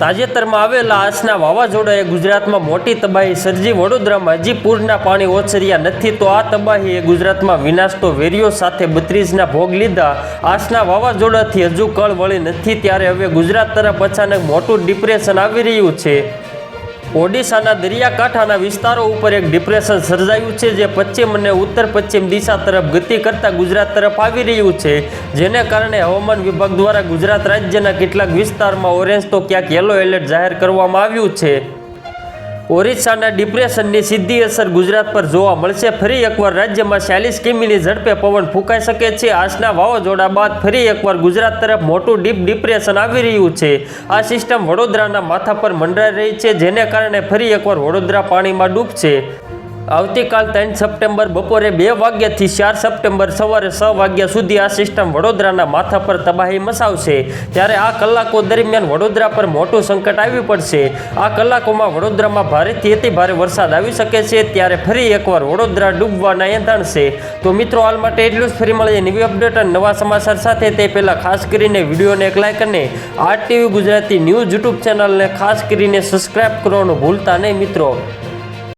તાજેતરમાં આવેલા આસના વાવાઝોડાએ ગુજરાતમાં મોટી તબાહી સર્જી વડોદરામાં હજી પૂરના પાણી ઓસર્યા નથી તો આ તબાહીએ ગુજરાતમાં વિનાશ તો વેર્યો સાથે 32ના ભોગ લીધા। આસના વાવાઝોડાથી હજુ કળ વળી નથી ત્યારે હવે ગુજરાત તરફ અચાનક મોટું ડિપ્રેશન આવી રહ્યું છે। ઓડિશાના દરિયાકાંઠાના વિસ્તારો ઉપર એક ડિપ્રેશન સર્જાયું છે જે પશ્ચિમ અને ઉત્તર પશ્ચિમ દિશા તરફ ગતિ કરતા ગુજરાત તરફ આવી રહ્યું છે, જેને કારણે હવામાન વિભાગ દ્વારા ગુજરાત રાજ્યના કેટલાક વિસ્તારમાં ઓરેન્જ તો ક્યાંક યલો એલર્ટ જાહેર કરવામાં આવ્યું છે। ઓરિસ્સાના ડિપ્રેશનની સીધી અસર ગુજરાત પર જોવા મળશે। ફરી એકવાર રાજ્યમાં 40 કિમીની ઝડપે પવન ફૂંકાઈ શકે છે। આસના વાવાઝોડા બાદ ફરી એકવાર ગુજરાત તરફ મોટું ડીપ ડિપ્રેશન આવી રહ્યું છે। આ સિસ્ટમ વડોદરાના માથા પર મંડરાઈ રહી છે, જેને કારણે ફરી એકવાર વડોદરા પાણીમાં ડૂબશે। આવતીકાલ 3 સપ્ટેમ્બર બપોરે 2 વાગ્યાથી 4 સપ્ટેમ્બર સવારે 6 વાગ્યા સુધી આ સિસ્ટમ વડોદરાના માથા પર તબાહી મચાવશે, ત્યારે આ કલાકો દરમિયાન વડોદરા પર મોટું સંકટ આવી પડશે। આ કલાકોમાં વડોદરામાં ભારેથી અતિ ભારે વરસાદ આવી શકે છે, ત્યારે ફરી એકવાર વડોદરા ડૂબવાના એંધાણ છે। તો મિત્રો, હાલ માટે એટલું જ। ફરી મળીએ નવી અપડેટ અને નવા સમાચાર સાથે। તે પહેલાં ખાસ કરીને વિડીયોને એક લાઇક અને RTV ગુજરાતી ન્યૂઝ યુટ્યુબ ચેનલને ખાસ કરીને સબસ્ક્રાઈબ કરવાનું ભૂલતા નહીં મિત્રો।